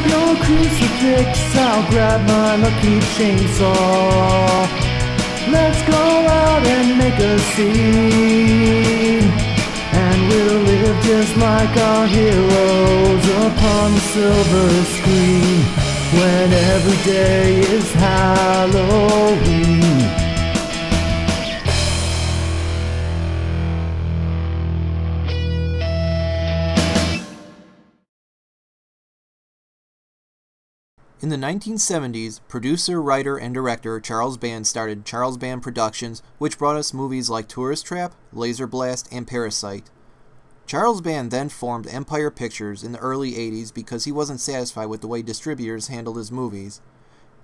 Grab your crucifix, I'll grab my lucky chainsaw. Let's go out and make a scene, and we'll live just like our heroes upon the silver screen, when every day is Halloween. In the 1970s, producer, writer, and director Charles Band started Charles Band Productions, which brought us movies like Tourist Trap, Laser Blast, and Parasite. Charles Band then formed Empire Pictures in the early 80s because he wasn't satisfied with the way distributors handled his movies.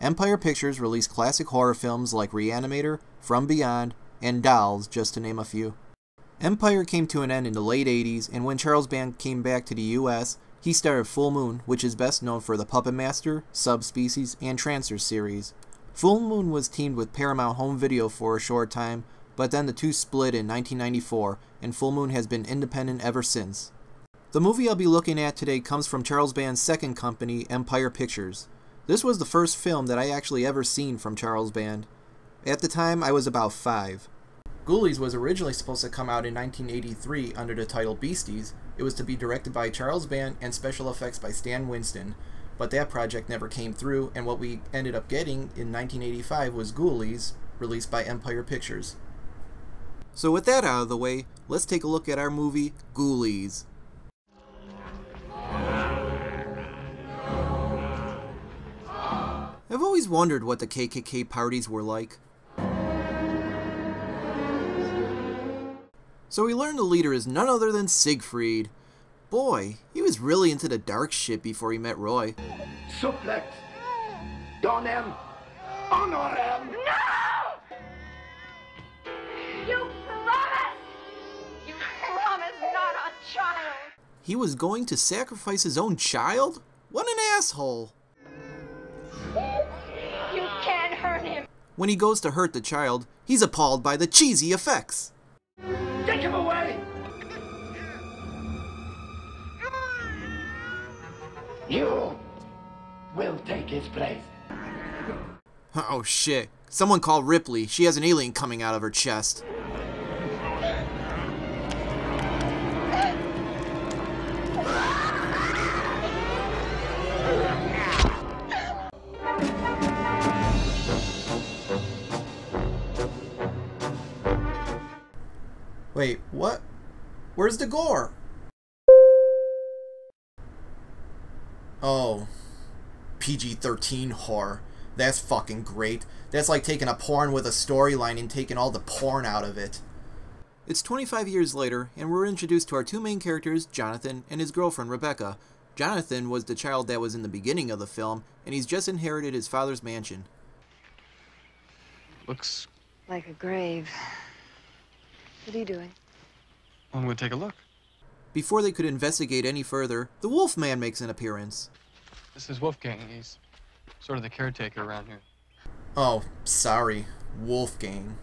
Empire Pictures released classic horror films like Reanimator, From Beyond, and Dolls, just to name a few. Empire came to an end in the late 80s, and when Charles Band came back to the US, he started Full Moon, which is best known for the Puppet Master, Subspecies, and Trancers series. Full Moon was teamed with Paramount Home Video for a short time, but then the two split in 1994, and Full Moon has been independent ever since. The movie I'll be looking at today comes from Charles Band's second company, Empire Pictures. This was the first film that I actually ever seen from Charles Band. At the time, I was about 5. Ghoulies was originally supposed to come out in 1983 under the title Beasties. It was to be directed by Charles Band and special effects by Stan Winston, but that project never came through, and what we ended up getting in 1985 was Ghoulies, released by Empire Pictures. So with that out of the way, let's take a look at our movie, Ghoulies. I've always wondered what the KKK parties were like. So we learn the leader is none other than Siegfried. Boy, he was really into the dark shit before he met Roy. Suplex! Don him! Honor him! No! You promised! You promised not a child! He was going to sacrifice his own child? What an asshole! You can't hurt him! When he goes to hurt the child, he's appalled by the cheesy effects. Take him away! You will take his place. Oh shit. Someone call Ripley. She has an alien coming out of her chest. Wait, what? Where's the gore? Oh. PG-13 horror. That's fucking great. That's like taking a porn with a storyline and taking all the porn out of it. It's 25 years later, and we're introduced to our two main characters, Jonathan and his girlfriend, Rebecca. Jonathan was the child that was in the beginning of the film, and he's just inherited his father's mansion. Looks like a grave. What are you doing? I'm gonna take a look. Before they could investigate any further, the Wolfman makes an appearance. This is Wolfgang. He's sort of the caretaker around here. Oh, sorry. Wolfgang.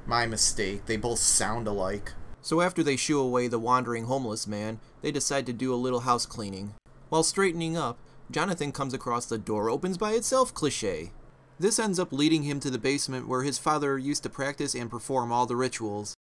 My mistake. They both sound alike. So after they shoo away the wandering homeless man, they decide to do a little house cleaning. While straightening up, Jonathan comes across the door opens by itself cliché. This ends up leading him to the basement where his father used to practice and perform all the rituals.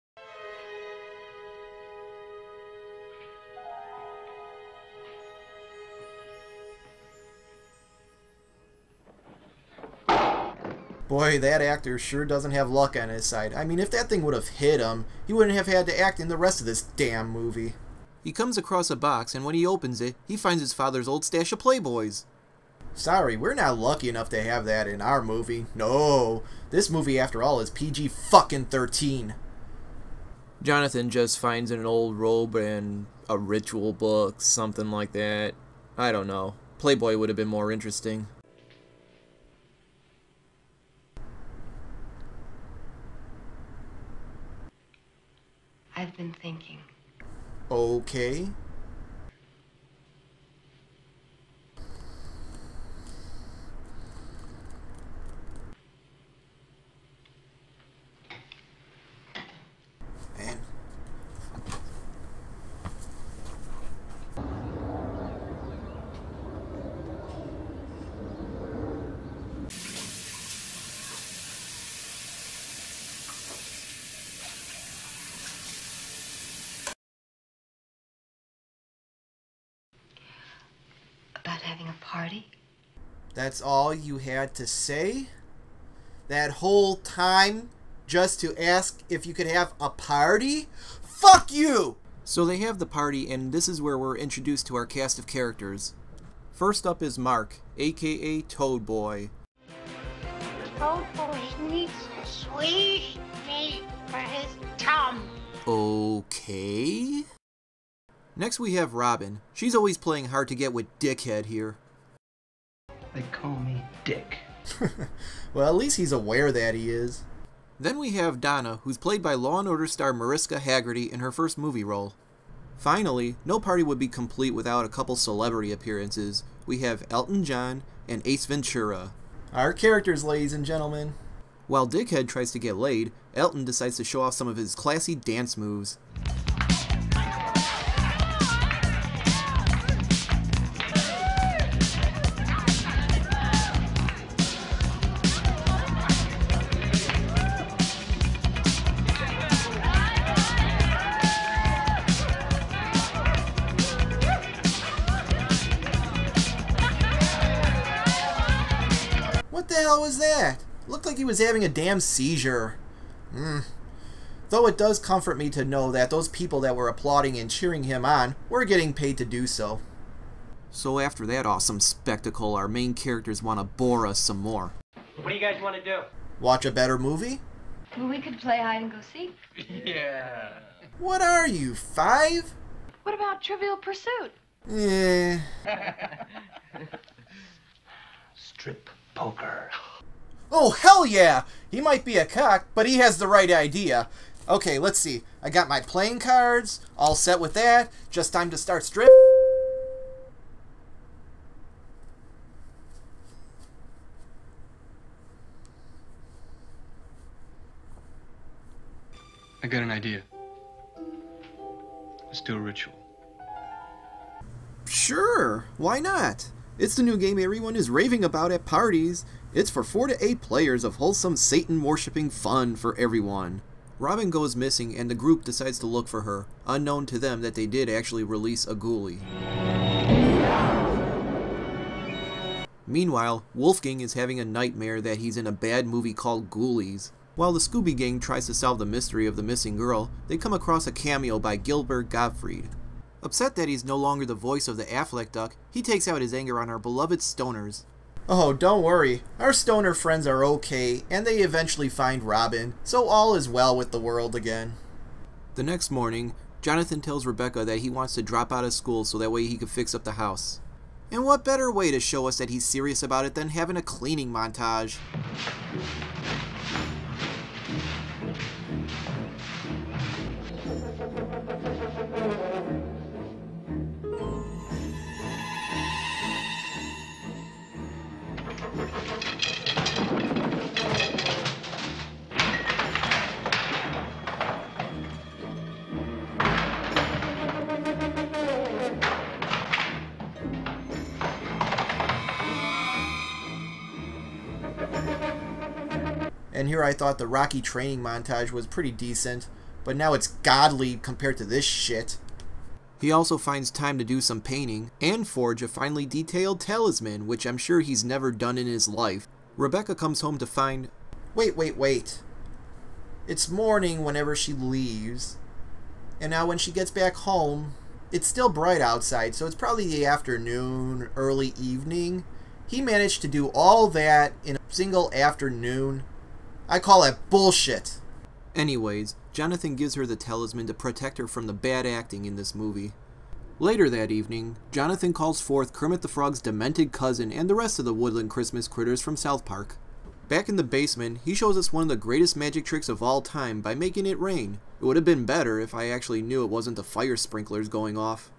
Boy, that actor sure doesn't have luck on his side. I mean, if that thing would have hit him, he wouldn't have had to act in the rest of this damn movie. He comes across a box, and when he opens it, he finds his father's old stash of Playboys. Sorry, we're not lucky enough to have that in our movie. No, this movie, after all, is PG-13. Jonathan just finds an old robe and a ritual book, something like that. I don't know. Playboy would have been more interesting. I've been thinking. Okay. Man. about having a party? That's all you had to say? That whole time just to ask if you could have a party? Fuck you! So they have the party, and this is where we're introduced to our cast of characters. First up is Mark, aka Toad Boy. Toad Boy needs sweet meat for his tum. Okay. Next we have Robin. She's always playing hard to get with Dickhead here. They call me Dick. Well, at least he's aware that he is. Then we have Donna, who's played by Law & Order star Mariska Hargitay in her first movie role. Finally, no party would be complete without a couple celebrity appearances. We have Elton John and Ace Ventura. Our characters, ladies and gentlemen. While Dickhead tries to get laid, Elton decides to show off some of his classy dance moves. What the hell was that? Looked like he was having a damn seizure. Though it does comfort me to know that those people that were applauding and cheering him on were getting paid to do so. So after that awesome spectacle, our main characters want to bore us some more. What do you guys want to do? Watch a better movie? Well, we could play hide and go seek. Yeah. What are you, 5? What about Trivial Pursuit? Eh. Strip poker. Oh, hell yeah! He might be a cock, but he has the right idea. Okay, let's see. I got my playing cards, all set with that. Just time to start strip. I got an idea. Let's do a ritual. Sure, why not? It's the new game everyone is raving about at parties. It's for 4 to 8 players of wholesome Satan-worshipping fun for everyone. Robin goes missing and the group decides to look for her, unknown to them that they did actually release a ghoulie. Meanwhile, Wolfgang is having a nightmare that he's in a bad movie called Ghoulies. While the Scooby Gang tries to solve the mystery of the missing girl, they come across a cameo by Gilbert Gottfried. Upset that he's no longer the voice of the Affleck Duck, he takes out his anger on our beloved stoners. Oh, don't worry. Our stoner friends are okay, and they eventually find Robin, so all is well with the world again. The next morning, Jonathan tells Rebecca that he wants to drop out of school so that way he can fix up the house. And what better way to show us that he's serious about it than having a cleaning montage? And here I thought the Rocky training montage was pretty decent, but now it's godly compared to this shit. He also finds time to do some painting, and forge a finely detailed talisman, which I'm sure he's never done in his life. Rebecca comes home to find... Wait. It's morning whenever she leaves. And now when she gets back home, it's still bright outside, so it's probably the afternoon, early evening. He managed to do all that in a single afternoon. I call that bullshit. Anyways, Jonathan gives her the talisman to protect her from the bad acting in this movie. Later that evening, Jonathan calls forth Kermit the Frog's demented cousin and the rest of the woodland Christmas critters from South Park. Back in the basement, he shows us one of the greatest magic tricks of all time by making it rain. It would have been better if I actually knew it wasn't the fire sprinklers going off.